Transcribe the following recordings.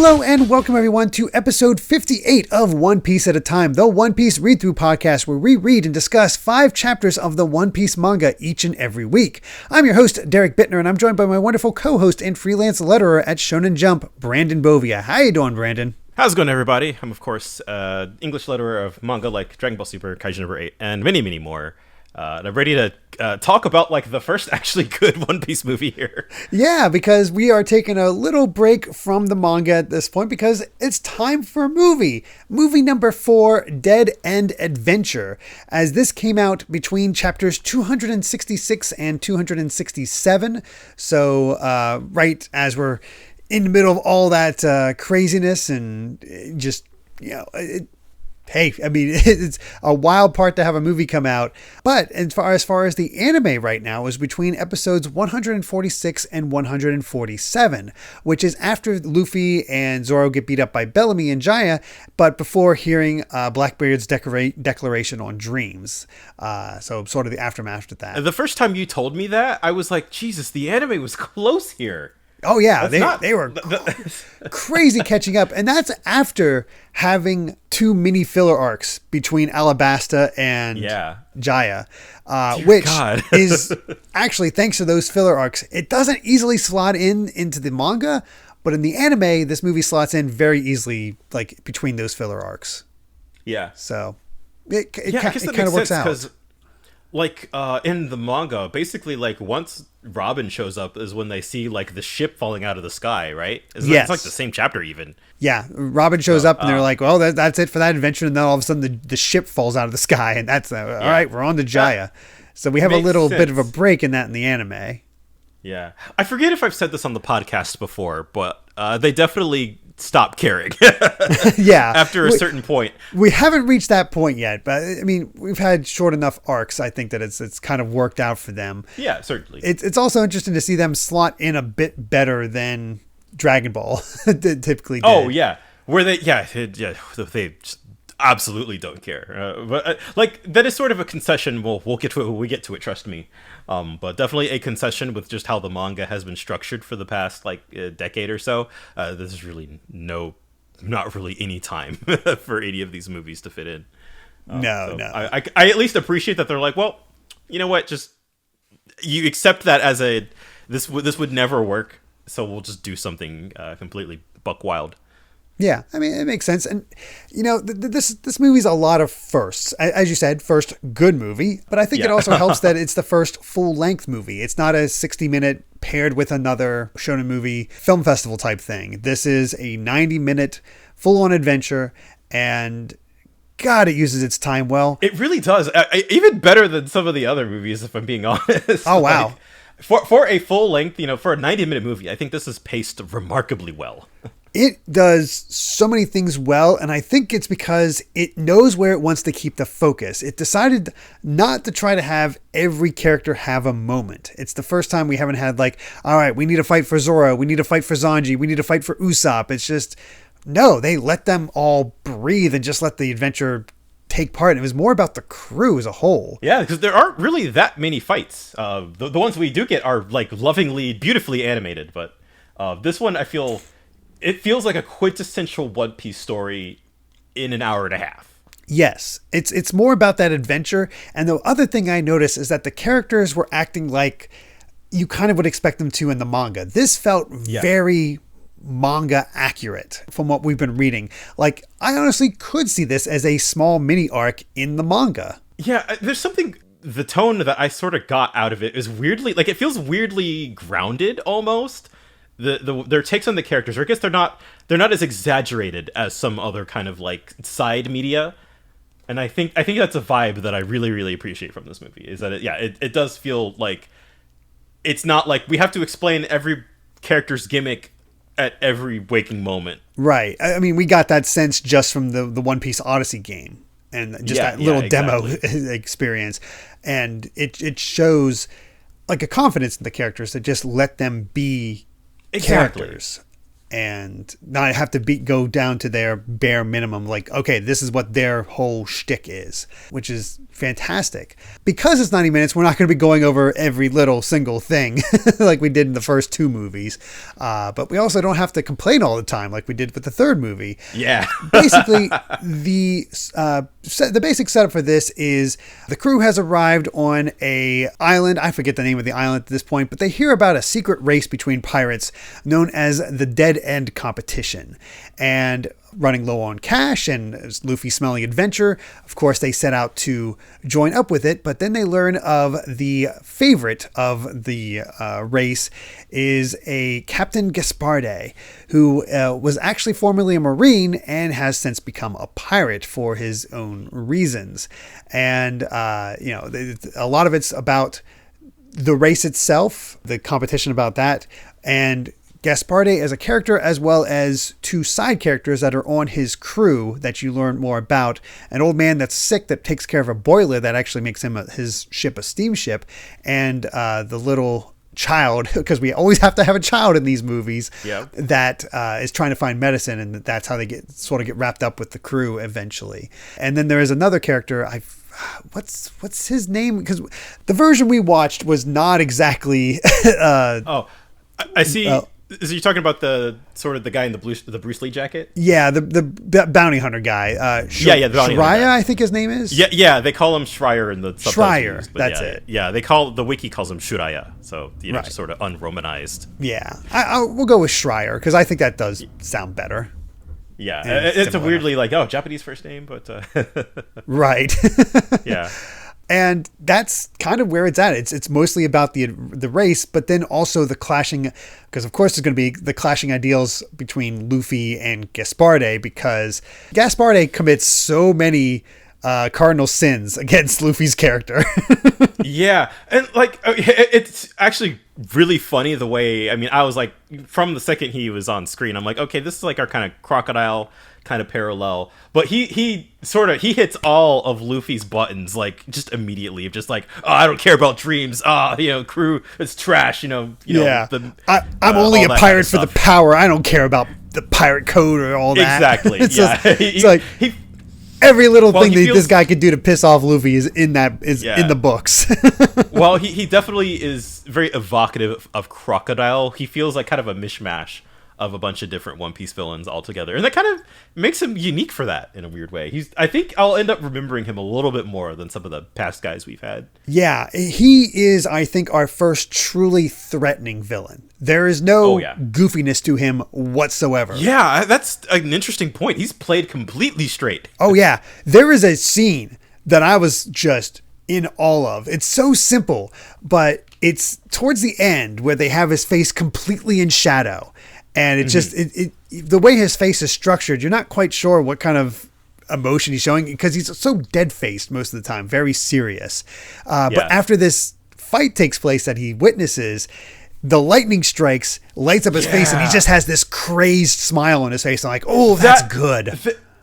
Hello and welcome everyone to episode 58 of One Piece at a Time, the One Piece read-through podcast where we read and discuss 5 chapters of the One Piece manga each and every week. I'm your host, Derek Bittner, and I'm joined by my wonderful co-host and freelance letterer at Shonen Jump, Brandon Bovia. How you doing, Brandon? How's it going, everybody? I'm, of course, English letterer of manga like Dragon Ball Super, Kaiju number 8, and many, many more. And I'm ready to talk about like the first actually good One Piece movie here. Yeah, because we are taking a little break from the manga at this point because it's time for a movie. Movie number 4, Dead End Adventure, as this came out between chapters 266 and 267. So right as we're in the middle of all that craziness and just, you know, hey, I mean, it's a wild part to have a movie come out. But as far as the anime right now is between episodes 146 and 147, which is after Luffy and Zoro get beat up by Bellamy and Jaya, but before hearing Blackbeard's declaration on dreams. So sort of the aftermath of that. The first time you told me that, I was like, Jesus, the anime was close here. Oh yeah, they were crazy catching up, and that's after having 2 mini filler arcs between Alabasta and Jaya, which is actually, thanks to those filler arcs, it doesn't easily slot into the manga, but in the anime, this movie slots in very easily, like between those filler arcs. Yeah. So it kind of works out. Like in the manga, basically, like once Robin shows up is when they see like the ship falling out of the sky, right? Yes. It's like the same chapter even. Yeah, Robin shows up and they're like, well, that's it for that adventure. And then all of a sudden the ship falls out of the sky and that's all right, we're on to Jaya. So we have a little bit of a break in that in the anime. Yeah. I forget if I've said this on the podcast before, but they definitely stopped caring. Yeah. After a certain point. We haven't reached that point yet, but I mean, we've had short enough arcs. I think that it's kind of worked out for them. Yeah, certainly. It's also interesting to see them slot in a bit better than Dragon Ball typically did. Oh, yeah. Where they just absolutely don't care. But like that is sort of a concession. We'll get to it when we get to it. Trust me. But definitely a concession with just how the manga has been structured for the past like decade or so. There's really not really any time for any of these movies to fit in. No. I at least appreciate that they're like, well, you know what? Just you accept that as this would never work, so we'll just do something completely buck wild. Yeah, I mean, it makes sense. And, you know, this movie's a lot of firsts. As you said, first good movie. But I think it also helps that it's the first full-length movie. It's not a 60-minute paired with another shonen movie film festival type thing. This is a 90-minute full-on adventure. And, God, it uses its time well. It really does. Even better than some of the other movies, if I'm being honest. Oh, wow. For a full-length, for a 90-minute movie, I think this is paced remarkably well. It does so many things well, and I think it's because it knows where it wants to keep the focus. It decided not to try to have every character have a moment. It's the first time we haven't had like, all right, we need to fight for Zoro, we need to fight for Sanji, we need to fight for Usopp. It's just, no, they let them all breathe and just let the adventure take part. And it was more about the crew as a whole. Yeah, because there aren't really that many fights. The ones we do get are like lovingly, beautifully animated, but this one it feels like a quintessential One Piece story in an hour and a half. Yes, it's more about that adventure. And the other thing I noticed is that the characters were acting like you kind of would expect them to in the manga. This felt very manga accurate from what we've been reading. Like, I honestly could see this as a small mini arc in the manga. Yeah, there's something... The tone that I sort of got out of it is weirdly... Like, it feels weirdly grounded, almost. Their takes on the characters, or I guess they're not as exaggerated as some other kind of like side media, and I think that's a vibe that I really, really appreciate from this movie. Is that it does feel like it's not like we have to explain every character's gimmick at every waking moment. Right. I mean, we got that sense just from the One Piece Odyssey game and just that little demo experience, and it shows like a confidence in the characters that just let them be characters. and not have to go down to their bare minimum. Like, okay, this is what their whole shtick is, which is fantastic. Because it's 90 minutes, we're not going to be going over every little single thing like we did in the first two movies. But we also don't have to complain all the time like we did with the third movie. Yeah. Basically, the basic setup for this is the crew has arrived on a island. I forget the name of the island at this point, but they hear about a secret race between pirates known as the Dead End Competition. And running low on cash and Luffy smelling adventure, of course, they set out to join up with it. But then they learn of the favorite of the race is a Captain Gasparde, who was actually formerly a Marine and has since become a pirate for his own reasons. And, a lot of it's about the race itself, the competition about that, and Gasparde as a character, as well as two side characters that are on his crew that you learn more about. An old man that's sick that takes care of a boiler that actually makes his ship a steamship, and the little child, because we always have to have a child in these movies, yep, that is trying to find medicine, and that's how they get wrapped up with the crew eventually. And then there is another character, what's his name? Because the version we watched was not exactly. I see. So you're talking about the guy in the Bruce Lee jacket? Yeah, the bounty hunter guy. The bounty hunter guy. I think his name is. Yeah. They call him Schreier in the subtitles. Schreier, that's it. Yeah, the wiki calls him Shuraya, so right. Just sort of unromanized. Yeah, we'll go with Schreier because I think that does sound better. Yeah, it's a weirdly Japanese first name, but right. Yeah. And that's kind of where it's at. It's mostly about the race, but then also the clashing, because of course there's going to be the clashing ideals between Luffy and Gasparde, because Gasparde commits so many cardinal sins against Luffy's character. Yeah, and it's actually really funny the way, I was like, from the second he was on screen, I'm like, okay, this is like our kind of crocodile kind of parallel, but he hits all of Luffy's buttons like just immediately, just like, oh, I don't care about dreams, crew, it's trash, yeah, I'm only a pirate for the power, I don't care about the pirate code or all that. Exactly. It's like every little thing this guy could do to piss off Luffy is in the books. Well, he definitely is very evocative of Crocodile. He feels like kind of a mishmash of a bunch of different One Piece villains all together. And that kind of makes him unique for that in a weird way. I think I'll end up remembering him a little bit more than some of the past guys we've had. Yeah, he is, I think, our first truly threatening villain. There is no goofiness to him whatsoever. Yeah, that's an interesting point. He's played completely straight. Oh, yeah. There is a scene that I was just in awe of. It's so simple, but it's towards the end where they have his face completely in shadow. And it's just the way his face is structured, you're not quite sure what kind of emotion he's showing because he's so dead-faced most of the time, very serious. But after this fight takes place that he witnesses, the lightning strikes, lights up his face, and he just has this crazed smile on his face. I'm like, oh, that's good.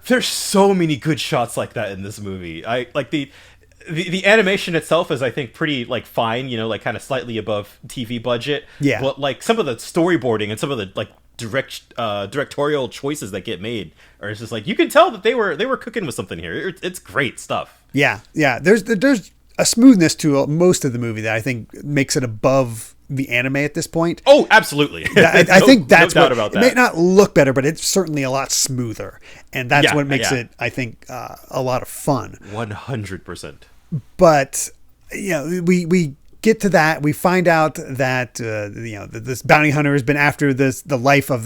There's so many good shots like that in this movie. I like the animation itself is, I think, pretty fine, kind of slightly above TV budget. Yeah. But some of the storyboarding and some of the directorial choices that get made are just you can tell that they were cooking with something here. It's great stuff. Yeah. There's a smoothness to most of the movie that I think makes it above the anime at this point. Oh, absolutely. I think that's no doubt about that. It may not look better, but it's certainly a lot smoother, and that's what makes it, I think, a lot of fun. 100%. But we get to that. We find out that this bounty hunter has been after the life of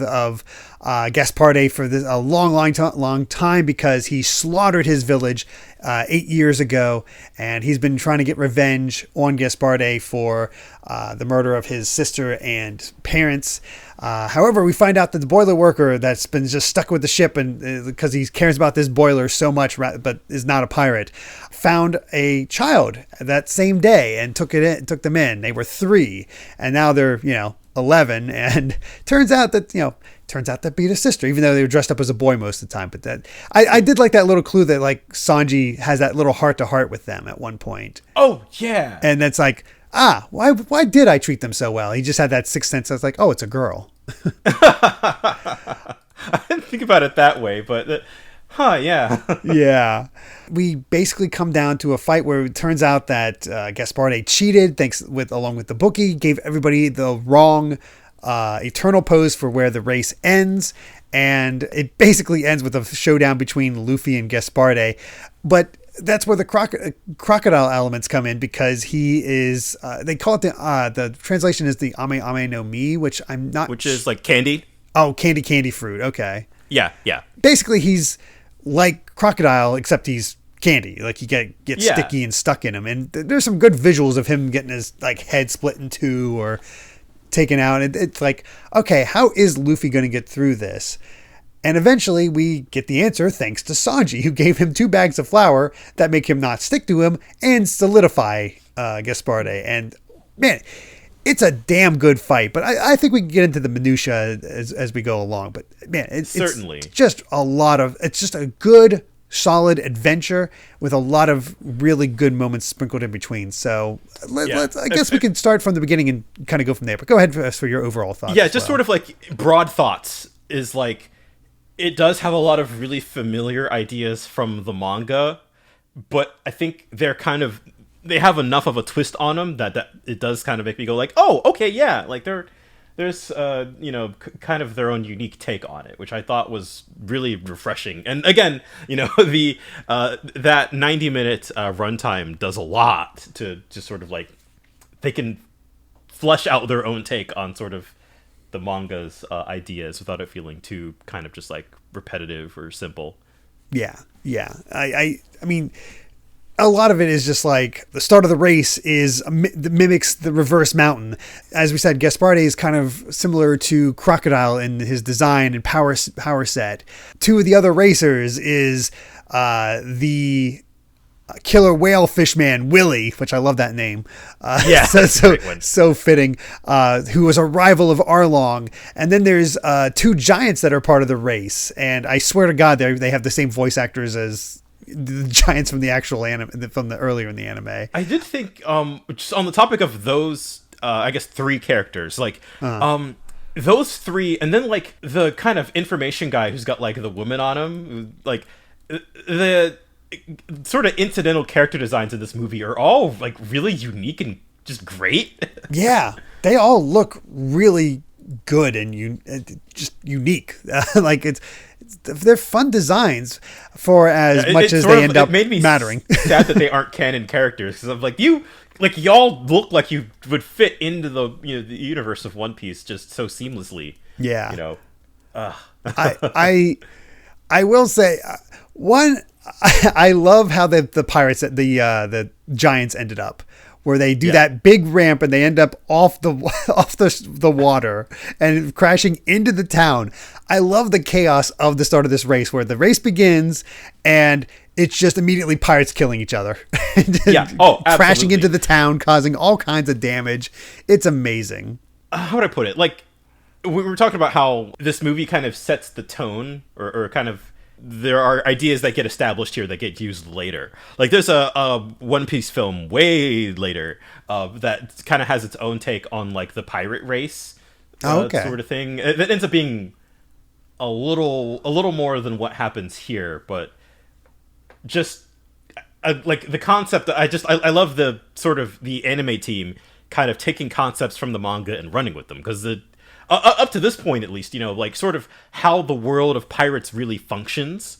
Gasparde for a long time because he slaughtered his village 8 years ago, and he's been trying to get revenge on Gasparde for the murder of his sister and parents. However, we find out that the boiler worker that's been just stuck with the ship and because he cares about this boiler so much, but is not a pirate, found a child that same day and took them in. They were 3, and now they're 11, and turns out that beat his sister, even though they were dressed up as a boy most of the time. But that I did like that little clue that Sanji has that little heart to heart with them at one point. Oh yeah, and that's like, Why did I treat them so well? He just had that sixth sense. I was like, oh, it's a girl. I didn't think about it that way, but yeah. Yeah. We basically come down to a fight where it turns out that Gasparde cheated along with the bookie, gave everybody the wrong eternal pose for where the race ends. And it basically ends with a showdown between Luffy and Gasparde. But that's where the crocodile elements come in, because he is, they call it the translation is the Ame Ame no Mi, which I'm not. Which is like candy. Oh, candy fruit. Okay. Yeah. Basically, he's like crocodile, except he's candy. Like, he gets sticky and stuck in him. And there's some good visuals of him getting his like head split in two or taken out. It's like, okay, how is Luffy going to get through this? And eventually we get the answer thanks to Sanji, who gave him 2 bags of flour that make him not stick to him and solidify Gasparde. And man, it's a damn good fight. But I think we can get into the minutia as we go along. But man, it's just it's just a good, solid adventure with a lot of really good moments sprinkled in between. So I guess we can start from the beginning and kind of go from there. But go ahead for your overall thoughts. Yeah, just sort of like broad thoughts is like, it does have a lot of really familiar ideas from the manga, but I think they have enough of a twist on them that it does kind of make me go like, oh, okay, yeah, like there's kind of their own unique take on it, which I thought was really refreshing. And again, the that 90-minute runtime does a lot to just sort of like, they can flesh out their own take on sort of the manga's ideas without it feeling too kind of just like repetitive or simple. Yeah. I mean, a lot of it is just like the start of the race mimics the reverse mountain. As we said, Gasparde is kind of similar to Crocodile in his design and power set. 2 of the other racers is the killer whale fishman Willie, which I love that name. So fitting. Who was a rival of Arlong, and then there's 2 giants that are part of the race, and I swear to God, they have the same voice actors as the giants from the actual anime, from the earlier in the anime. I did think, just on the topic of those, I guess 3 characters, like, those 3, and then like the kind of information guy who's got like the woman on him, like the sort of incidental character designs in this movie are all like really unique and just great. Yeah, they all look really good and just unique. Like they're fun designs for as much as they end up mattering. Sad that they aren't canon characters, because I'm like, y'all look like you would fit into the the universe of One Piece just so seamlessly. Yeah, I will say I love how the pirates, the giants ended up, where they do that big ramp and they end up off the water and crashing into the town. I love the chaos of the start of this race, where the race begins and it's just immediately pirates killing each other. Crashing into the town, causing all kinds of damage. It's amazing. How would I put it? Like, we were talking about how this movie kind of sets the tone, or kind of, there are ideas that get established here that get used later. Like, there's a One Piece film way later that kind of has its own take on like the pirate race sort of thing. That ends up being a little more than what happens here, but just like the concept that I love the sort of the anime team kind of taking concepts from the manga and running with them, because up to this point, at least, like sort of how the world of pirates really functions,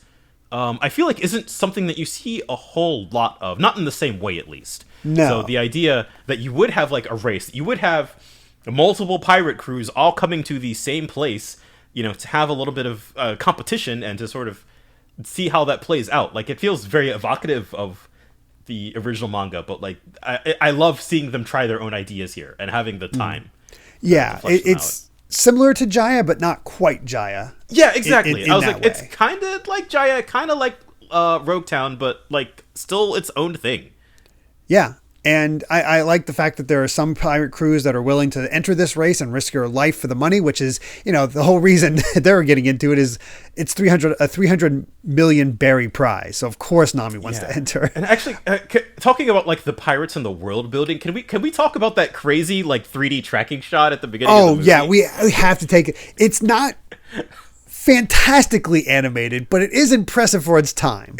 I feel like isn't something that you see a whole lot of, not in the same way, at least. No. So the idea that you would have like a race, you would have multiple pirate crews all coming to the same place, to have a little bit of competition and to sort of see how that plays out. Like, it feels very evocative of the original manga, but like I love seeing them try their own ideas here and having the time. Yeah, it's similar to Jaya, but not quite Jaya. Yeah, exactly. In I was like, it's kind of like Jaya, kind of like Rogue Town, but like still its own thing. Yeah, And I like the fact that there are some pirate crews that are willing to enter this race and risk your life for the money, which is, the whole reason they're getting into it is it's a 300 million berry prize. So of course Nami wants to enter. And actually, talking about like the pirates and the world building, can we talk about that crazy like 3D tracking shot at the beginning of the movie? Oh yeah, we have to take it. It's not fantastically animated, but it is impressive for its time.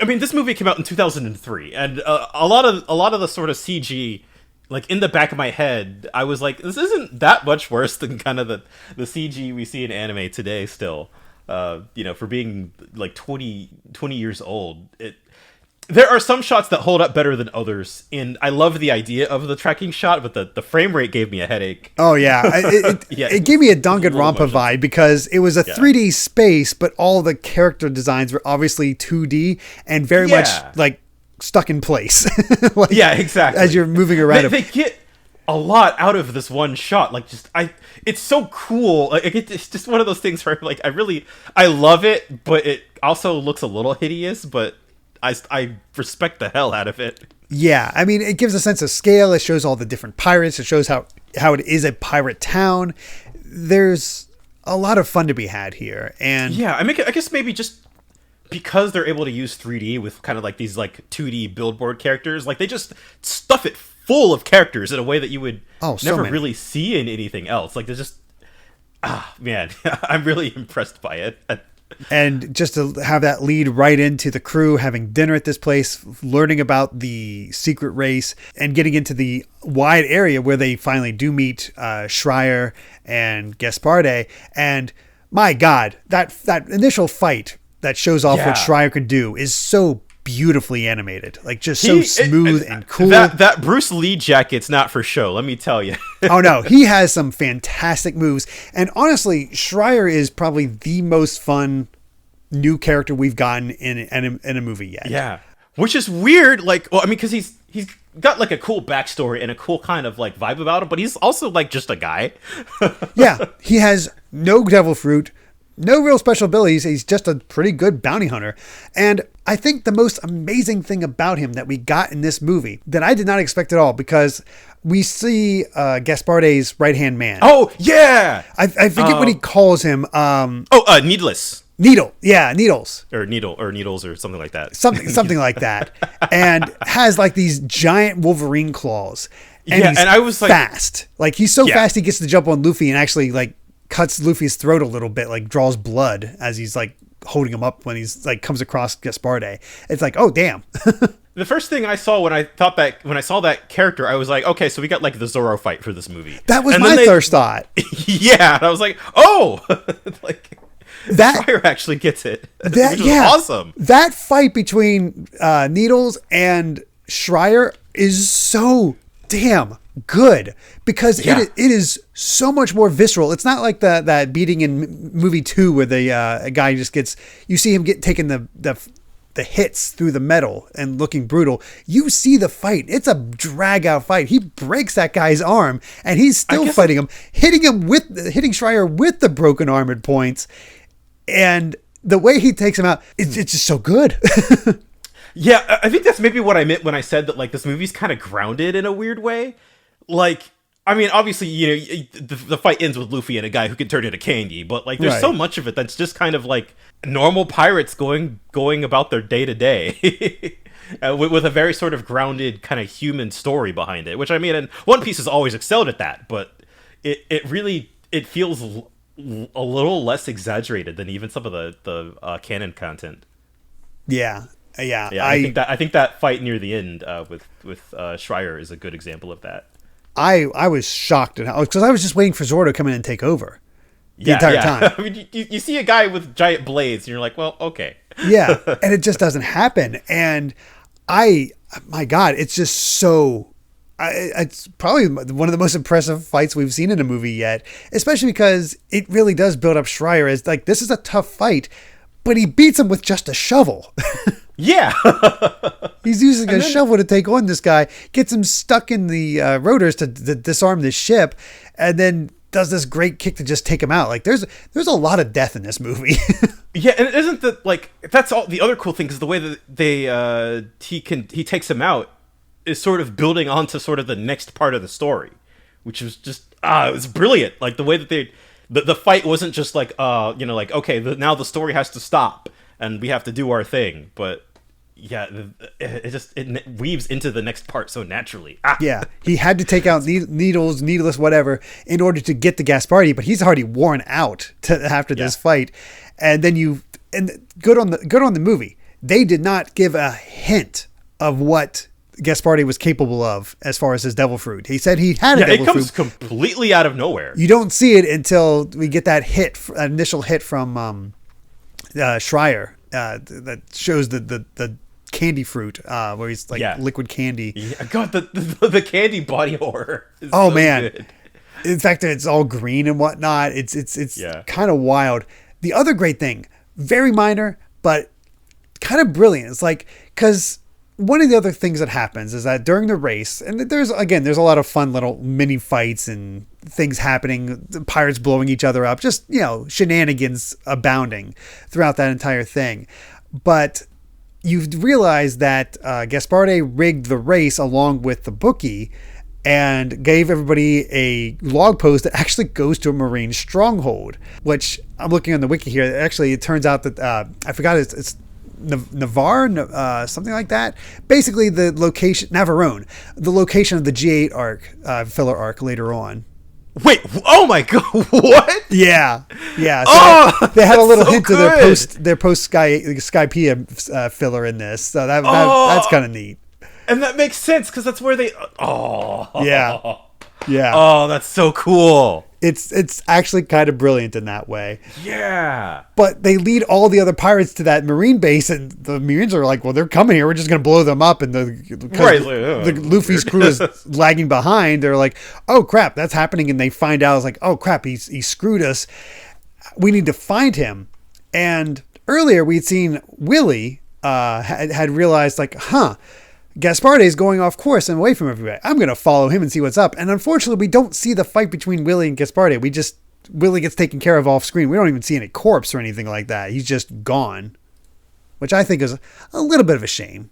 This movie came out in 2003, and a lot of the sort of CG, like in the back of my head, I was like, this isn't that much worse than kind of the CG we see in anime today. Still, for being like 20 years old, there are some shots that hold up better than others, and I love the idea of the tracking shot, but the frame rate gave me a headache. Oh yeah, it gave me a Danganronpa vibe because it was a 3D space, but all the character designs were obviously 2D and very much like stuck in place. Like, exactly. As you're moving around, they get a lot out of this one shot. Like, it's so cool. Like, it's just one of those things where like I love it, but it also looks a little hideous, but I respect the hell out of it. Yeah, I mean, it gives a sense of scale. It shows all the different pirates. It shows how it is a pirate town. There's a lot of fun to be had here. And yeah, I guess maybe just because they're able to use 3D with kind of like these like 2D billboard characters, like they just stuff it full of characters in a way that you would never really see in anything else. Like there's just, man, I'm really impressed by it. And just to have that lead right into the crew having dinner at this place, learning about the secret race, and getting into the wide area where they finally do meet Schreier and Gaspard. And my God, that initial fight that shows off what Schreier can do is so beautifully animated, like just so smooth and cool. That Bruce Lee jacket's not for show, let me tell you. Oh no, he has some fantastic moves, and honestly, Schreier is probably the most fun new character we've gotten in a movie yet. Yeah, which is weird. Like, well, I mean, because he's got like a cool backstory and a cool kind of like vibe about him, but he's also like just a guy. Yeah, he has no devil fruit. No real special abilities. He's just a pretty good bounty hunter. And I think the most amazing thing about him that we got in this movie that I did not expect at all, because we see Gaspard's right-hand man. Oh, yeah! I forget what he calls him. Needless. Needle. Yeah, Needles. Or Needles or something like that. Something like that. And has like these giant Wolverine claws. And he's and I was like... fast. Like he's so fast he gets to jump on Luffy and actually like cuts Luffy's throat a little bit, like draws blood as he's like holding him up when he's like comes across Gaspard. It's like, oh damn. The first thing I saw when I saw that character, I was like, okay, so we got like the Zorro fight for this movie. That was my first thought. Yeah, and I was like, oh, like that Schreier actually gets it. Which was awesome. That fight between Needles and Schreier is so damn good because it is so much more visceral. It's not like that beating in movie 2 where the a guy just gets, you see him taking the hits through the metal and looking brutal. You see the fight. It's a drag out fight. He breaks that guy's arm and he's still fighting him, hitting Schreier with the broken arm at points. And the way he takes him out, it's just so good. Yeah, I think that's maybe what I meant when I said that like this movie's kind of grounded in a weird way. Like, I mean, obviously, you know, the fight ends with Luffy and a guy who can turn into candy, but like, there's so much of it that's just kind of like normal pirates going about their day to day, with a very sort of grounded kind of human story behind it. Which I mean, and One Piece has always excelled at that, but it really feels a little less exaggerated than even some of the canon content. Yeah. I think that fight near the end with Schreier is a good example of that. I was shocked because I was just waiting for Zoro to come in and take over the entire time. I mean, you see a guy with giant blades, and you're like, well, okay. Yeah, and it just doesn't happen. And my God, it's just so. It's probably one of the most impressive fights we've seen in a movie yet, especially because it really does build up Schreier as like, this is a tough fight, but he beats him with just a shovel. Yeah. He's using a shovel to take on this guy, gets him stuck in the rotors to disarm the ship, and then does this great kick to just take him out. Like there's a lot of death in this movie. Yeah, and isn't that like, that's all the other cool thing, is the way that he takes him out is sort of building onto sort of the next part of the story, which was just it was brilliant. Like the way that the fight wasn't just like like okay, now the story has to stop and we have to do our thing, but yeah, it weaves into the next part so naturally. Yeah, he had to take out needless whatever in order to get the Gaspardi, but he's already worn out after this fight. And then good on the movie. They did not give a hint of what Gaspardi was capable of as far as his devil fruit. He said he had a devil fruit. It comes completely out of nowhere. You don't see it until we get that initial hit from Schreier that shows the candy fruit where he's like liquid candy. Yeah, God, the candy body horror is man good. In fact, it's all green and whatnot. It's kind of wild. The other great thing, very minor but kind of brilliant, it's like, because one of the other things that happens is that during the race, and there's a lot of fun little mini fights and things happening, the pirates blowing each other up, just shenanigans abounding throughout that entire thing. But you realize that Gaspardi rigged the race along with the bookie and gave everybody a log post that actually goes to a marine stronghold, which I'm looking on the wiki here. Actually, it turns out that I forgot it's Navarre, something like that. Basically, the location, Navarone, the location of the G8 arc, filler arc later on. Wait, oh my God, what? Yeah. So they had a little hint to their post Skypiea filler in this, so that's kind of neat. And that makes sense because that's where they. Yeah. Oh, that's so cool. It's actually kind of brilliant in that way. Yeah. But they lead all the other pirates to that marine base, and the Marines are like, well, they're coming here. We're just going to blow them up. And the Luffy's crew is lagging behind. They're like, oh, crap, that's happening. And they find out, it's like, oh, crap, he screwed us. We need to find him. And earlier we'd seen Willie had realized, like, Gaspardi is going off course and away from everybody. I'm going to follow him and see what's up. And unfortunately, we don't see the fight between Willie and Gaspardi. Willie gets taken care of off screen. We don't even see any corpse or anything like that. He's just gone, which I think is a little bit of a shame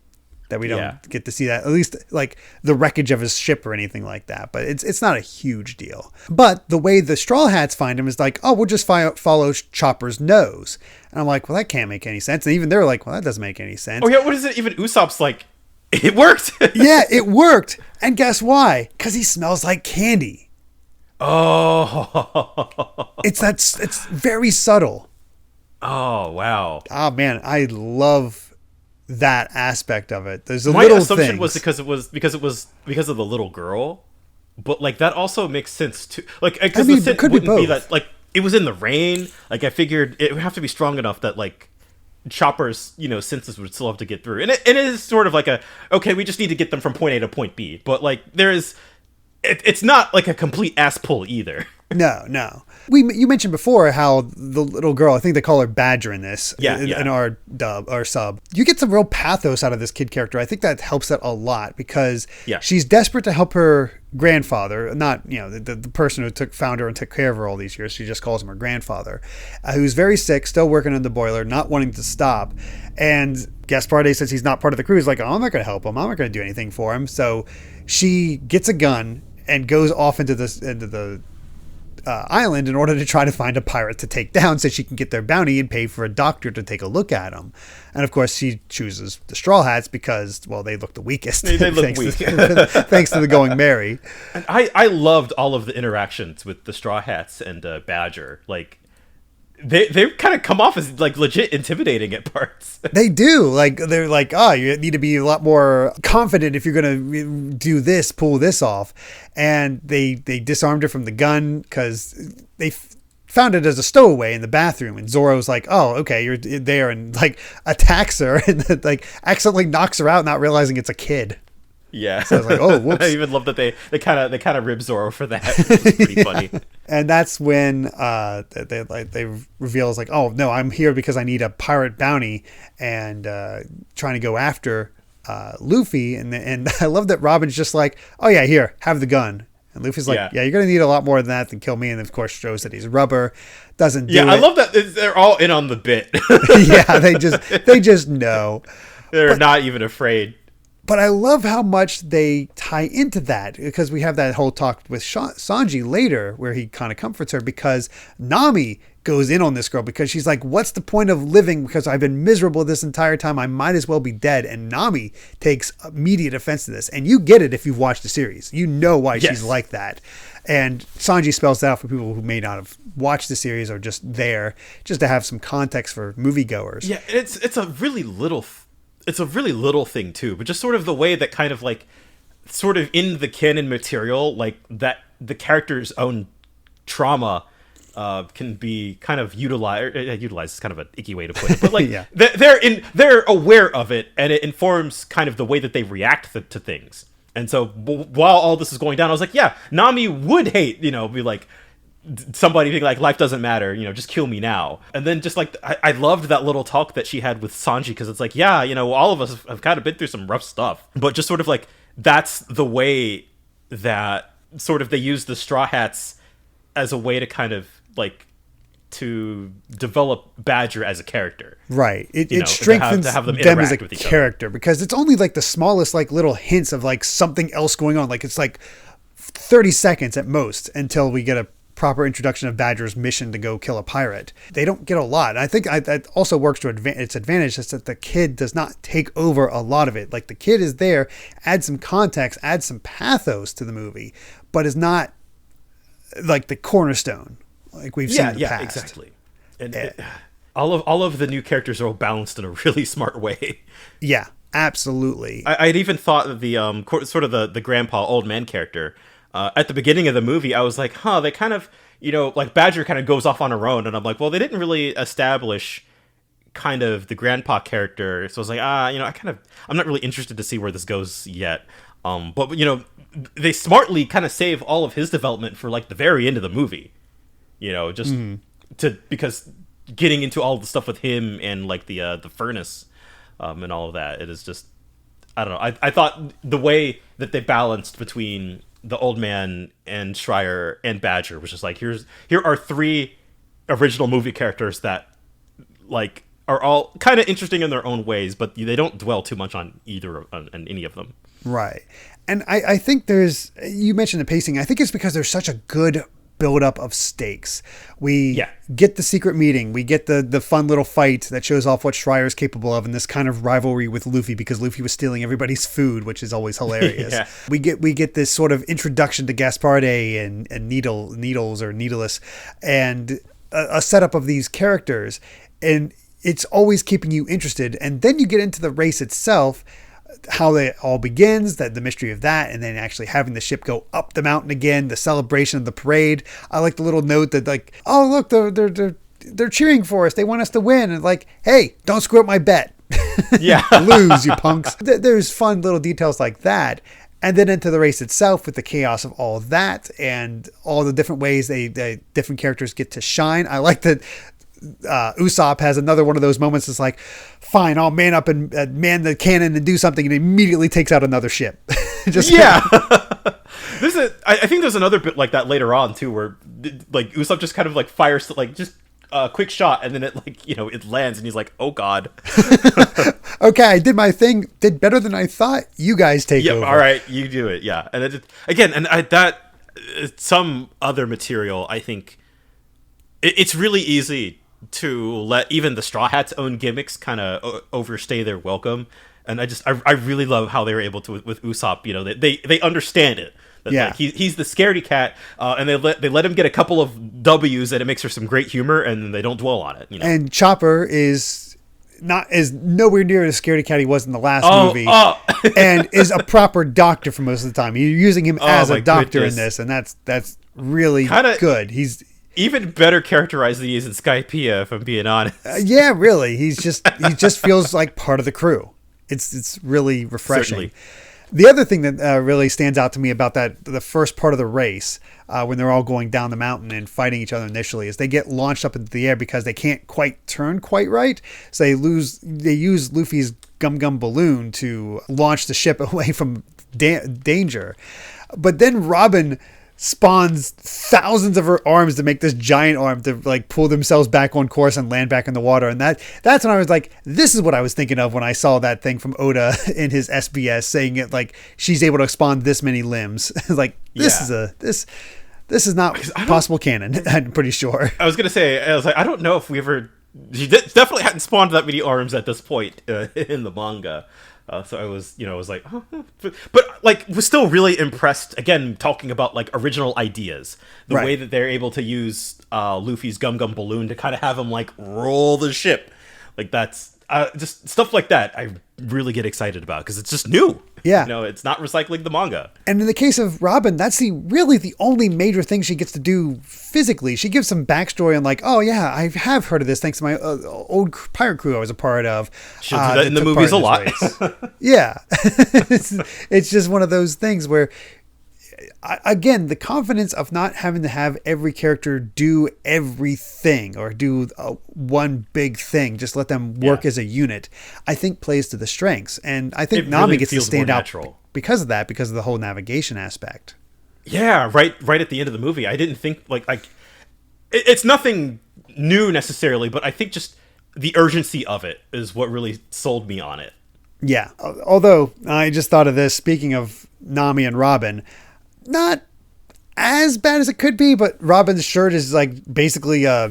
that we don't get to see that, at least like the wreckage of his ship or anything like that. But it's not a huge deal. But the way the Straw Hats find him is like, oh, we'll just follow Chopper's nose. And I'm like, well, that can't make any sense. And even they're like, well, that doesn't make any sense. Oh yeah, what is it? Even Usopp's like, it worked. Yeah, it worked. And guess why? Because he smells like candy. Oh. It's very subtle. Oh, wow. Oh, man, I love that aspect of it. There's My little assumption things. was because of the little girl, but like that also makes sense too. Like because the scent wouldn't be that, like it was in the rain. Like I figured it would have to be strong enough that like Chopper's senses would still have to get through, and it is sort of like okay, we just need to get them from point A to point B, but like it's not like a complete ass pull either. No. You mentioned before how the little girl, I think they call her Badger in this, in our sub. You get some real pathos out of this kid character. I think that helps it a lot because she's desperate to help her grandfather, not the person who found her and took care of her all these years. She just calls him her grandfather, who's very sick, still working on the boiler, not wanting to stop. And Gaspardi says he's not part of the crew. He's like, oh, I'm not going to help him. I'm not going to do anything for him. So she gets a gun and goes off into the island in order to try to find a pirate to take down so she can get their bounty and pay for a doctor to take a look at him. And of course she chooses the Straw Hats because, well, they look the weakest. They look weak. Thanks to the Going Merry. And I loved all of the interactions with the Straw Hats and Badger. Like they kind of come off as like legit intimidating at parts. They do. Like they're like, oh, you need to be a lot more confident if you're going to do this, pull this off. And they disarmed her from the gun because they found it as a stowaway in the bathroom. And Zoro's like, oh, okay, you're there, and like attacks her and like accidentally knocks her out, not realizing it's a kid. Yeah. So I was like, oh, whoops. I even love that they kind of rib Zoro for that. It's pretty funny. And that's when they reveal, it's like, oh no, I'm here because I need a pirate bounty and trying to go after Luffy. And I love that Robin's just like, oh yeah, here, have the gun. And Luffy's like, yeah, you're gonna need a lot more than that than kill me. And of course shows that he's rubber. Doesn't do it. I love that they're all in on the bit. Yeah, they just know. They're not even afraid. But I love how much they tie into that, because we have that whole talk with Sanji later where he kind of comforts her, because Nami goes in on this girl because she's like, what's the point of living? Because I've been miserable this entire time. I might as well be dead. And Nami takes immediate offense to this. And you get it if you've watched the series. You know why she's like that. And Sanji spells that out for people who may not have watched the series or just there, just to have some context for moviegoers. Yeah, it's a really little thing too, but just sort of the way that kind of like, sort of in the canon material, like that the character's own trauma can be kind of utilized is kind of an icky way to put it, but like they're aware of it, and it informs kind of the way that they react to things. And so while all this is going down, I was like, yeah, Nami would hate, be like, somebody being like, life doesn't matter, just kill me now. And then just like, I loved that little talk that she had with Sanji, because it's like, yeah, all of us have kind of been through some rough stuff, but just sort of like, that's the way that sort of they use the Straw Hats as a way to kind of like to develop Badger as a character. Right. It strengthens to have them as a with each character, because it's only like the smallest like little hints of like something else going on. Like it's like 30 seconds at most until we get a proper introduction of Badger's mission to go kill a pirate. They don't get a lot. I think that also works to its advantage, is that the kid does not take over a lot of it. Like the kid is there, adds some context, adds some pathos to the movie, but is not like the cornerstone like we've seen in the past. Exactly. And all of the new characters are all balanced in a really smart way. Yeah, absolutely. I'd even thought that the sort of the grandpa old man character at the beginning of the movie, I was like, they kind of, like Badger kind of goes off on her own, and I'm like, well, they didn't really establish kind of the grandpa character, so I was like, I'm not really interested to see where this goes yet. But they smartly kind of save all of his development for like the very end of the movie, because getting into all the stuff with him and like the furnace and all of that, it is just, I don't know. I thought the way that they balanced between the old man and Schreier and Badger was just like, here are three original movie characters that like are all kind of interesting in their own ways, but they don't dwell too much on any of them. Right. And I think you mentioned the pacing. I think it's because there's such a good buildup of stakes. We get the secret meeting. We get the fun little fight that shows off what Schreier is capable of, and this kind of rivalry with Luffy, because Luffy was stealing everybody's food, which is always hilarious. We get this sort of introduction to Gasparde and Needles or Needless, and a setup of these characters, and it's always keeping you interested. And then you get into the race itself, how it all begins, that the mystery of that, and then actually having the ship go up the mountain again, the celebration of the parade. I like the little note that like, oh look, they're cheering for us, they want us to win, and like, hey, don't screw up my bet. Lose, you punks. There's fun little details like that. And then into the race itself with the chaos of all that and all the different ways they different characters get to shine. I like that Usopp has another one of those moments. It's like, fine, I'll man up and man the cannon and do something, and immediately takes out another ship. I think there's another bit like that later on too, where like Usopp just kind of like fires like just a quick shot, and then it like it lands, and he's like, oh god. Okay, I did my thing, did better than I thought. You guys take over. All right, you do it. Yeah, and it, again, and that some other material, I think it's really easy to let even the Straw Hats' own gimmicks kind of overstay their welcome, and I really love how they were able to with Usopp. They understand it. Like, he's the scaredy cat, and they let him get a couple of W's, and it makes for some great humor, and they don't dwell on it. And Chopper is nowhere near the scaredy cat he was in the last movie, and is a proper doctor for most of the time. You're using him as a doctor in this, and that's really good. He's even better characterized than he is in Skypiea, if I'm being honest. Really. He just feels like part of the crew. It's really refreshing. Certainly. The other thing that really stands out to me about the first part of the race, when they're all going down the mountain and fighting each other initially, is they get launched up into the air because they can't quite turn quite right. So they use Luffy's Gum balloon to launch the ship away from danger. But then Robin spawns thousands of her arms to make this giant arm to like pull themselves back on course and land back in the water. And that's when I was like, this is what I was thinking of when I saw that thing from Oda in his SBS saying it like she's able to spawn this many limbs. Like this is not possible canon. I'm pretty sure. I was gonna say, I was like, I don't know if we ever. Definitely hadn't spawned that many arms at this point in the manga. So I was like, oh. But like, was still really impressed. Again, talking about like original ideas, the way that they're able to use Luffy's Gum Gum balloon to kind of have him like roll the ship, like that's just stuff like that. I really get excited about because it's just new. Yeah, it's not recycling the manga. And in the case of Robin, that's really the only major thing she gets to do physically. She gives some backstory on like, oh yeah, I have heard of this thanks to my old pirate crew I was a part of. She'll do that in the movies a lot. Yeah, it's just one of those things where, again, the confidence of not having to have every character do everything or do one big thing, just let them work as a unit, I think plays to the strengths. And I think Nami really gets to stand out because of that, because of the whole navigation aspect. Yeah, right at the end of the movie. I didn't think like it's nothing new necessarily, but I think just the urgency of it is what really sold me on it. Yeah. Although I just thought of this, speaking of Nami and Robin, not as bad as it could be, but Robin's shirt is like basically I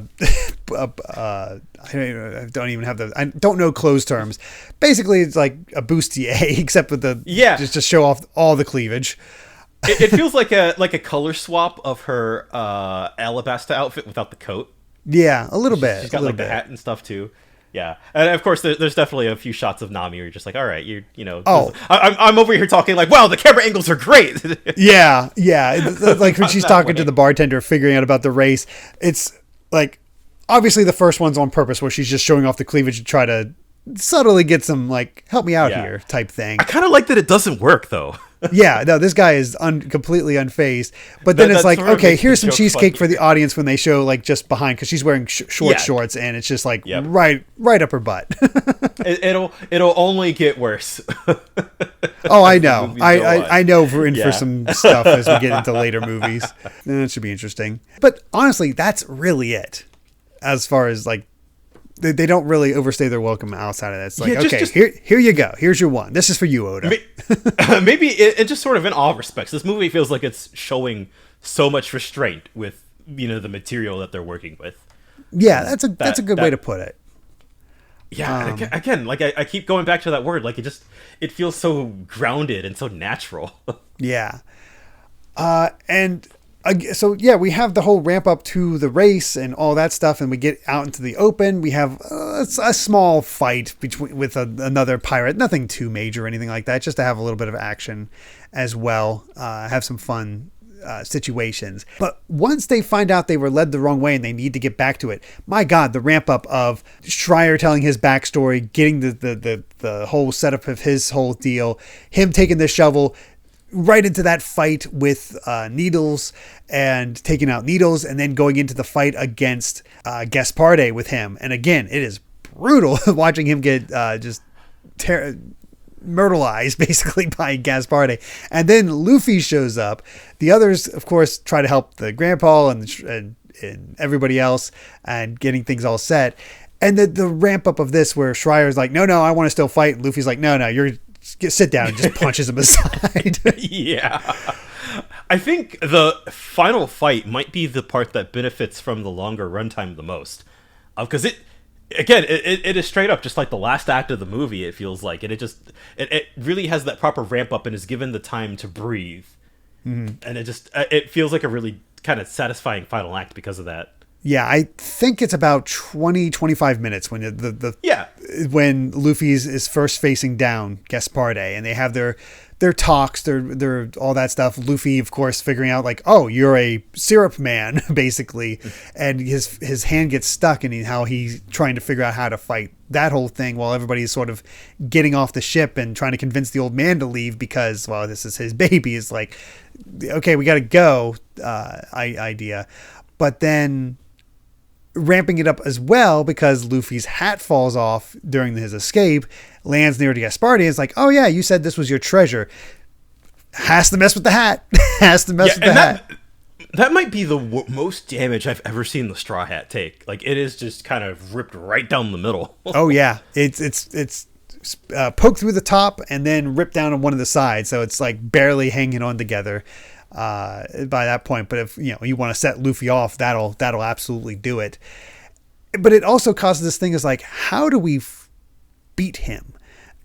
don't know clothes terms. Basically, it's like a bustier, except with the just to show off all the cleavage. It feels like a color swap of her Alabasta outfit without the coat. Yeah, a little bit. She's got like the hat and stuff too. Yeah, and of course, there's definitely a few shots of Nami where you're just like, all right, I'm over here talking like, wow, the camera angles are great. Yeah. Like when she's talking to the bartender, figuring out about the race, it's like, obviously the first one's on purpose where she's just showing off the cleavage to try to subtly get some, like, help me out here type thing. I kind of like that it doesn't work, though. Yeah, no, this guy is completely unfazed. But then it's like, okay, here's some cheesecake for the audience when they show like just behind, because she's wearing shorts, and it's just like right up her butt. it'll only get worse. Oh, I know. I know we're in for some stuff as we get into later movies. It should be interesting. But honestly, that's really it. As far as like, they don't really overstay their welcome outside of that. It's like, here you go. Here's your one. This is for you, Oda. Maybe it just sort of in all respects, this movie feels like it's showing so much restraint with, the material that they're working with. Yeah, that's a good way to put it. Yeah, again, like I keep going back to that word. Like it feels so grounded and so natural. Yeah. So we have the whole ramp up to the race and all that stuff, and we get out into the open. We have a small fight with another pirate, nothing too major or anything like that, just to have a little bit of action as well, have some fun situations. But once they find out they were led the wrong way and they need to get back to it, my God, the ramp up of Schreier telling his backstory, getting the whole setup of his whole deal, him taking the shovel right into that fight with Needles and taking out Needles, and then going into the fight against Gaspard with him. And again, it is brutal watching him get just myrtleized basically by Gaspard. And then Luffy shows up. The others, of course, try to help the grandpa and everybody else and getting things all set. And the ramp up of this where Schreier's like, no, I want to still fight. And Luffy's like, no, you're sit down, and just punches him aside. Yeah. I think the final fight might be the part that benefits from the longer runtime the most. Because it is straight up just like the last act of the movie, it feels like. And it really has that proper ramp up and is given the time to breathe. Mm-hmm. And it feels like a really kind of satisfying final act because of that. Yeah, I think it's about 20-25 minutes when when Luffy is first facing down Gaspard, and they have their talks, their all that stuff. Luffy, of course, figuring out like, oh, you're a syrup man, basically, and his hand gets stuck, and how he's trying to figure out how to fight that whole thing while everybody's sort of getting off the ship and trying to convince the old man to leave because, well, this is his baby. Is like, okay, we got to go. Idea, but then ramping it up as well because Luffy's hat falls off during his escape, lands near to Gaspard. It's like, oh yeah, you said this was your treasure. Has to mess with the hat. Has to mess with the hat. That might be the most damage I've ever seen the Straw Hat take. Like, it is just kind of ripped right down the middle. Oh yeah, it's poked through the top and then ripped down on one of the sides, so it's like barely hanging on together by that point. But if you want to set Luffy off, that'll absolutely do it. But it also causes this thing is like, how do we beat him?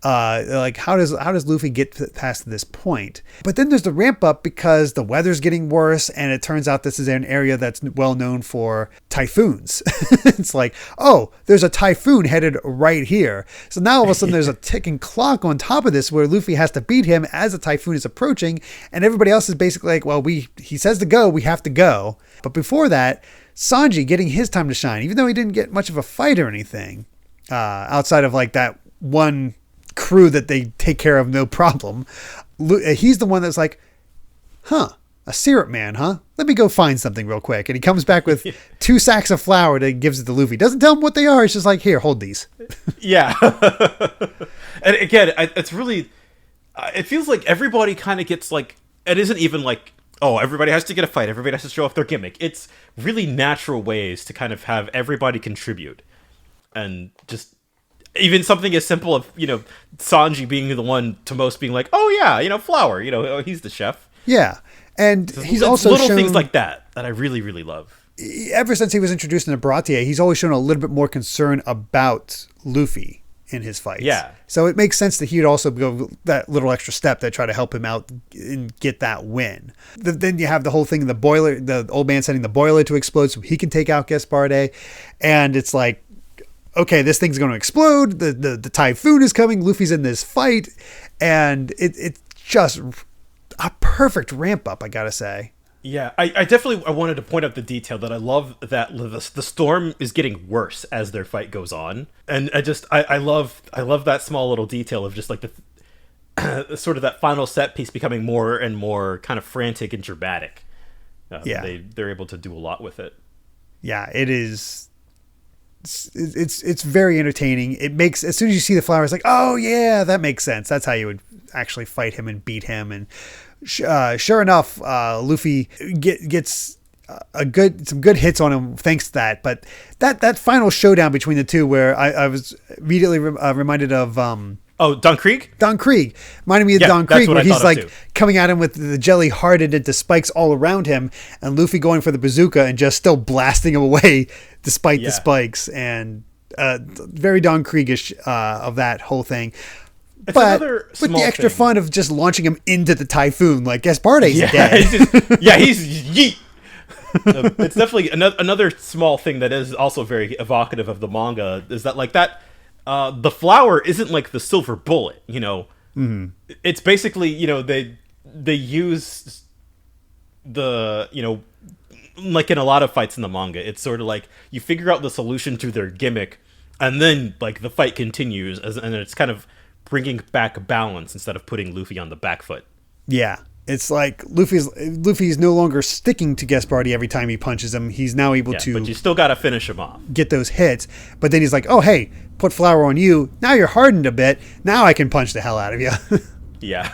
Like how does Luffy get past this point? But then there's the ramp up because the weather's getting worse, and it turns out this is an area that's well known for typhoons. It's like, oh, there's a typhoon headed right here. So now all of a sudden there's a ticking clock on top of this where Luffy has to beat him as the typhoon is approaching, and everybody else is basically like, well, he says to go, we have to go. But before that, Sanji getting his time to shine, even though he didn't get much of a fight or anything, outside of like that one crew that they take care of no problem. He's the one that's like, a syrup man, huh? Let me go find something real quick. And he comes back with 2 sacks of flour that he gives it to Luffy. Doesn't tell him what they are. It's just like, here, hold these. Yeah. And again, it's really, it feels like everybody kind of gets like, it isn't even like, oh, everybody has to get a fight. Everybody has to show off their gimmick. It's really natural ways to kind of have everybody contribute. And just, even something as simple of, Sanji being the one to most being like, oh yeah, flour, he's the chef. Yeah. And he's it's also little shown, things like that I really, really love. Ever since he was introduced into Baratie, he's always shown a little bit more concern about Luffy in his fights. Yeah. So it makes sense that he would also go that little extra step to try to help him out and get that win. Then you have the whole thing in the boiler, the old man setting the boiler to explode so he can take out Gaspard. And it's like, okay, this thing's going to explode. The typhoon is coming. Luffy's in this fight, and it's just a perfect ramp up, I gotta say. Yeah, I definitely wanted to point out the detail that I love that the storm is getting worse as their fight goes on, and I love that small little detail of just like the sort of that final set piece becoming more and more kind of frantic and dramatic. They're able to do a lot with it. Yeah, it is. It's very entertaining. It makes, as soon as you see the flowers, like, oh yeah, that makes sense. That's how you would actually fight him and beat him. And sure enough, Luffy gets some good hits on him thanks to that. But that final showdown between the two, where I was immediately reminded of Don Krieg? Don Krieg. Reminded me of Don Krieg, where he's like coming at him with the jelly hardened into spikes all around him, and Luffy going for the bazooka and just still blasting him away despite the spikes. And very Don Krieg-ish of that whole thing. It's but with the extra fun of just launching him into the typhoon, like Gasparde's dead. He's yeet. It's definitely another small thing that is also very evocative of the manga, is that like that the flower isn't like the silver bullet, Mm-hmm. It's basically, they use the, like in a lot of fights in the manga, it's sort of like you figure out the solution to their gimmick, and then like the fight continues, and it's kind of bringing back balance instead of putting Luffy on the back foot. Yeah. It's like Luffy's no longer sticking to Gaspard every time he punches him. He's now able to... But you still got to finish him off. Get those hits. But then he's like, oh, hey, put flour on you. Now you're hardened a bit. Now I can punch the hell out of you. Yeah.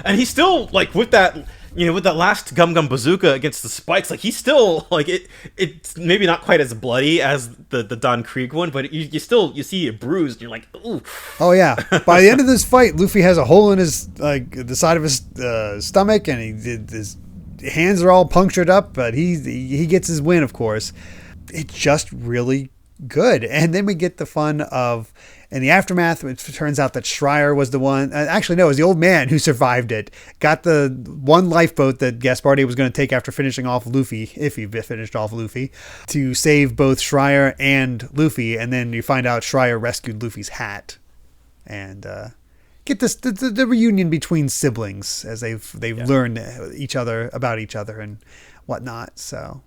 And he's still, like, with that... with that last Gum Gum Bazooka against the spikes, like, he's still, like, it's maybe not quite as bloody as the Don Krieg one, but you see it bruised, and you're like, ooh. Oh, yeah. By the end of this fight, Luffy has a hole in his, like, the side of his stomach, and his hands are all punctured up, but he gets his win, of course. It's just really good. And then we get the fun of... In the aftermath, it turns out that Schreier was the one... Actually, no, it was the old man who survived it. Got the one lifeboat that Gaspard was going to take after finishing off Luffy, if he finished off Luffy, to save both Schreier and Luffy. And then you find out Schreier rescued Luffy's hat. And get this the reunion between siblings as they've learned about each other and whatnot. So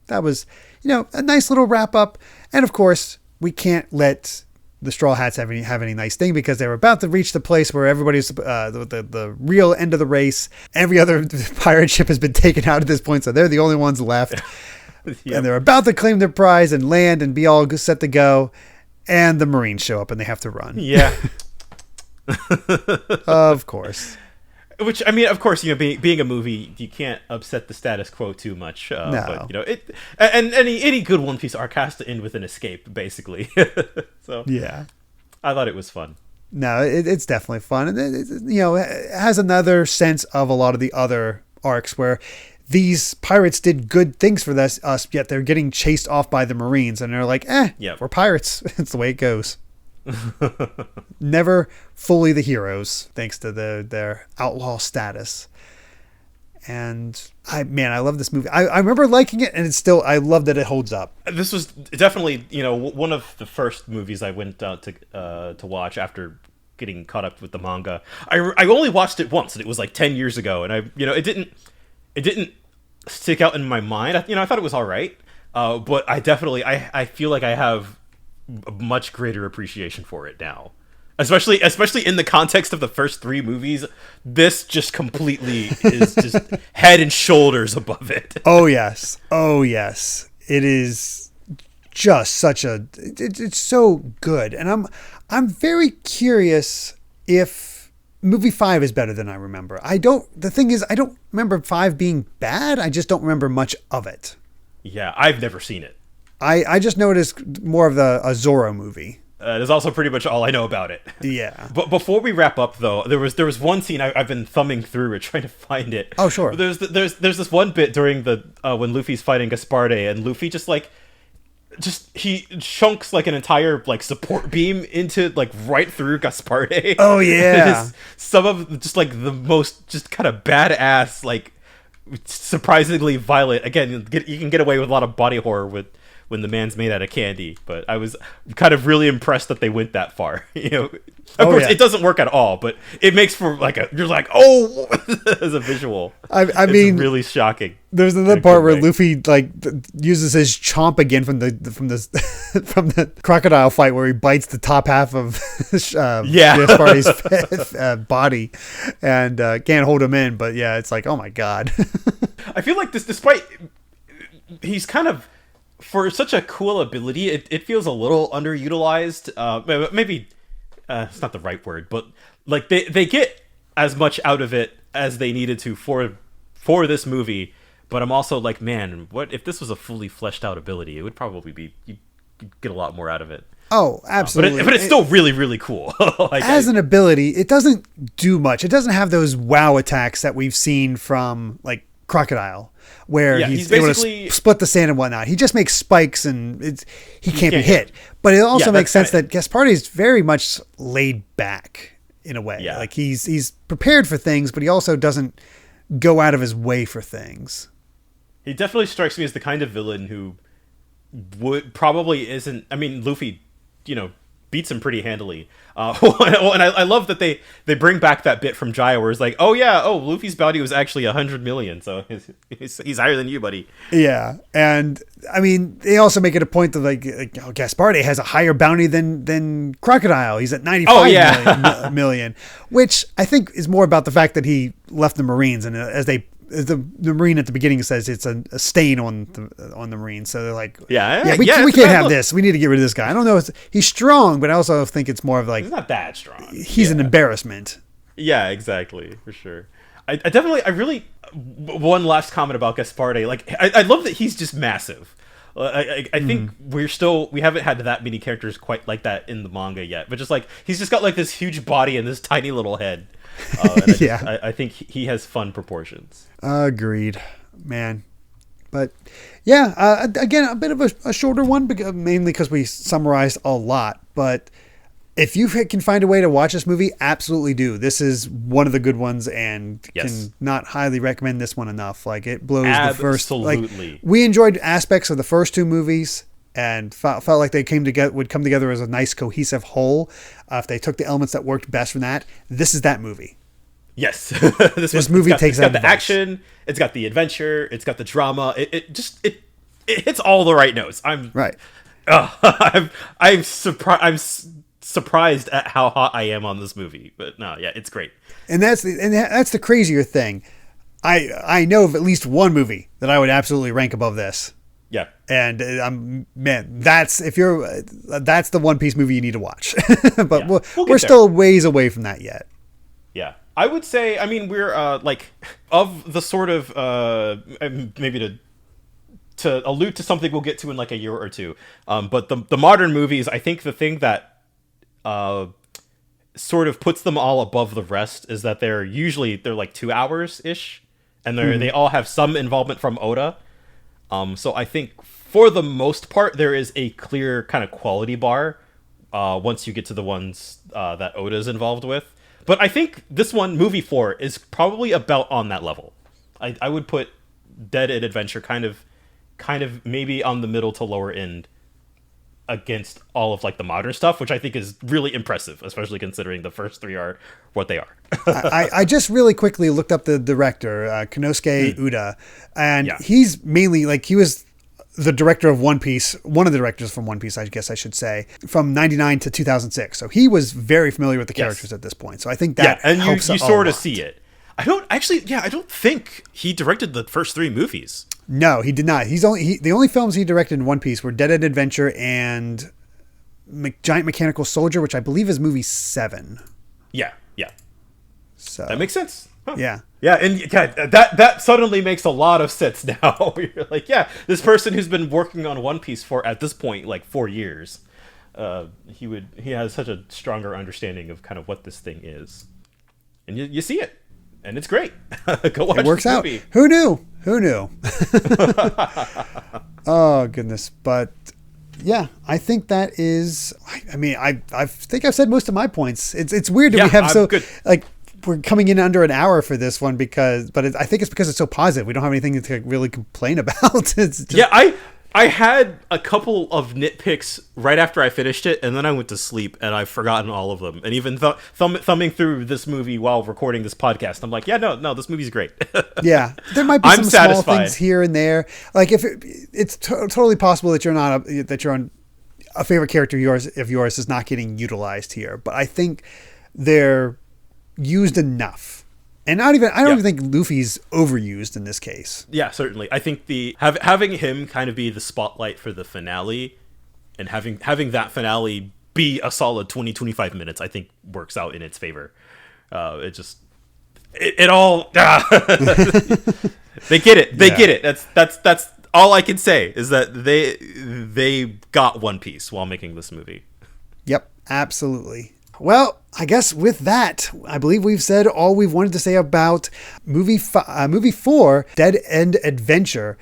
that was, a nice little wrap up. And of course, we can't let... the Straw Hats have any nice thing, because they were about to reach the place where everybody's the real end of the race. Every other pirate ship has been taken out at this point, so they're the only ones left. Yep. And they're about to claim their prize and land and be all set to go, and the Marines show up and they have to run. Yeah. Of course. Which, I mean, of course, being a movie, you can't upset the status quo too much. No. But and any good One Piece arc has to end with an escape, basically. So Yeah. I thought it was fun. No, it's definitely fun, and it has another sense of a lot of the other arcs where these pirates did good things for us, yet they're getting chased off by the Marines, and they're like, Yep. we're pirates. It's the way it goes. Never fully the heroes, thanks to their outlaw status. And I love this movie. I remember liking it, and I love that it holds up. This was definitely, one of the first movies I went to watch after getting caught up with the manga. I only watched it once, and it was like 10 years ago, and it didn't stick out in my mind. I thought it was all right, but I feel like I have a much greater appreciation for it now. Especially in the context of the first 3 movies, this just completely is just head and shoulders above it. Oh yes. It is just it's so good. And I'm very curious if movie 5 is better than I remember. The thing is, I don't remember 5 being bad. I just don't remember much of it. Yeah, I've never seen it. I just know it is more of a Zorro movie. That's also pretty much all I know about it. Yeah. But before we wrap up, though, there was one scene I've been thumbing through it, trying to find it. Oh, sure. There's this one bit during the when Luffy's fighting Gasparde, and Luffy he chunks like an entire like support beam into like right through Gasparde. Oh yeah. Some of just like the most just kind of badass, like surprisingly violent. Again, you can get away with a lot of body horror when the man's made out of candy, but I was kind of really impressed that they went that far. Of course, yeah. It doesn't work at all, but it makes for you're like, oh, as a visual. I mean, really shocking. There's another part where Luffy uses his chomp again from the crocodile fight where he bites the top half of Gasparde's body and can't hold him in. But yeah, it's like, oh my god. I feel like this, despite he's kind of, for such a cool ability, it feels a little underutilized. Maybe it's not the right word, but like they get as much out of it as they needed to for this movie. But I'm also like, man, what if this was a fully fleshed out ability? It would probably be, you'd get a lot more out of it. Oh, absolutely. But it's still really, really cool. An ability, it doesn't do much. It doesn't have those wow attacks that we've seen from like Crocodile, where he's able to split the sand and whatnot. He just makes spikes and he can't be hit. But it also makes sense that Gasparde is very much laid back in a way. Yeah. Like he's prepared for things, but he also doesn't go out of his way for things. He definitely strikes me as the kind of villain who probably isn't. I mean, Luffy, beats him pretty handily. And I love that they bring back that bit from Jaya where it's like, Luffy's bounty was actually 100 million, so he's higher than you, buddy. Yeah, and I mean, they also make it a point that Gasparde has a higher bounty than Crocodile. He's at 95 million, which I think is more about the fact that he left the Marines, and as the Marine at the beginning says it's a stain on the Marine, so they're like, we can't have this. We need to get rid of this guy. I don't know. He's strong, but I also think it's more of like, he's not that strong. He's an embarrassment. Yeah, exactly, for sure. I really one last comment about Gasparde. Like, I love that he's just massive. I think we haven't had that many characters quite like that in the manga yet, but just like he's just got like this huge body and this tiny little head. I think he has fun proportions. Agreed, man. But yeah, again, a bit of a shorter one, mainly because we summarized a lot. But if you can find a way to watch this movie, absolutely do. This is one of the good ones, and can not highly recommend this one enough. Like, it blows the first. Like, we enjoyed aspects of the first 2 movies and felt like they would come together as a nice cohesive whole. If they took the elements that worked best from that, this is that movie. Yes, this movie takes that. It's got the action, it's got the adventure, it's got the drama. It hits all the right notes. I'm surprised at how hot I am on this movie. But no, yeah, it's great. And that's the crazier thing. I know of at least one movie that I would absolutely rank above this. Yeah, and that's the One Piece movie you need to watch. But we're there. still ways away from that yet. Yeah, I would say, I mean, we're like of the sort of maybe to allude to something we'll get to in like a year or two. But the modern movies, I think the thing that sort of puts them all above the rest is that they're like 2 hours ish, and they all have some involvement from Oda. So I think for the most part there is a clear kind of quality bar once you get to the ones that Oda is involved with. But I think this one, movie 4, is probably about on that level. I would put Dead End Adventure kind of maybe on the middle to lower end against all of like the modern stuff, which I think is really impressive, especially considering the first 3 are what they are. I just really quickly looked up the director, Konosuke Uda, and he's mainly like, he was the director of One Piece, one of the directors from One Piece, I guess I should say, from 99 to 2006. So he was very familiar with the characters at this point. So I think that and helps you sort of see it. I don't think he directed the first 3 movies. No, he did not. The only films he directed in One Piece were Dead End Adventure and Giant Mechanical Soldier, which I believe is movie 7. Yeah. So that makes sense. Huh. Yeah. Yeah, and that suddenly makes a lot of sense now. You're like, yeah, this person who's been working on One Piece for, at this point, like 4 years, he has such a stronger understanding of kind of what this thing is, and you see it, and it's great. Go watch. It works out. Movie. Who knew? Oh goodness, but yeah, I think that is. I mean, I think I've said most of my points. It's weird that we have so good. Like. We're coming in under an hour for this one I think it's because it's so positive. We don't have anything to really complain about. It's just... I had a couple of nitpicks right after I finished it, and then I went to sleep, and I've forgotten all of them. And even thumbing through this movie while recording this podcast, I'm like, no, this movie's great. Yeah, there might be some small things here and there. Like if it's totally possible that you're not on a favorite character of yours is not getting utilized here, but I think they're used enough, and I don't even think Luffy's overused in this case. Yeah, certainly. I think having him kind of be the spotlight for the finale, and having that finale be a solid 20-25 minutes, I think works out in its favor. It all they get it. They get it. That's all I can say is that they got One Piece while making this movie. Yep, absolutely. Well, I guess with that, I believe we've said all we've wanted to say about movie 4, Dead End Adventure.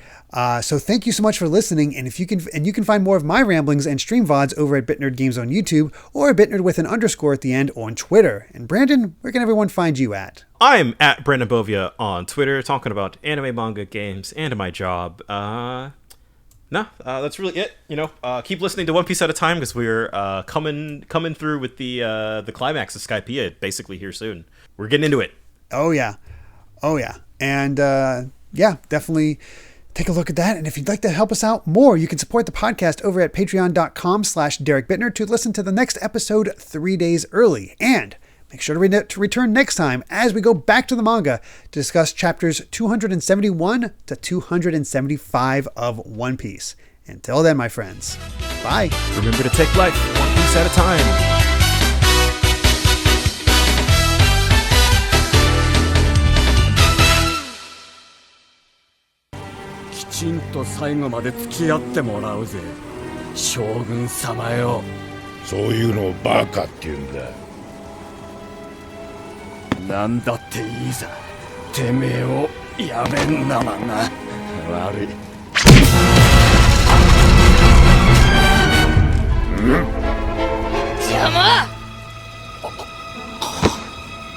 So thank you so much for listening. And you can find more of my ramblings and stream VODs over at BitNerd Games on YouTube, or BitNerd with an underscore at the end on Twitter. And Brandon, where can everyone find you at? I'm at Brandon Bovia on Twitter, talking about anime, manga, games, and my job. No, that's really it. Keep listening to One Piece at a time, because we're coming through with the climax of Skypiea basically here soon. We're getting into it. Oh yeah, and definitely take a look at that. And if you'd like to help us out more, you can support the podcast over at patreon.com/Derek Bittner to listen to the next episode 3 days early. And make sure to return next time as we go back to the manga to discuss chapters 271 to 275 of One Piece. Until then, my friends, bye. Remember to take life one piece at a time. きちんと最後まで付き合ってもらうぜ、将軍様よ。そういうのをバカって言うんだ。なんだっていいさ、てめえをやめんなまが悪い。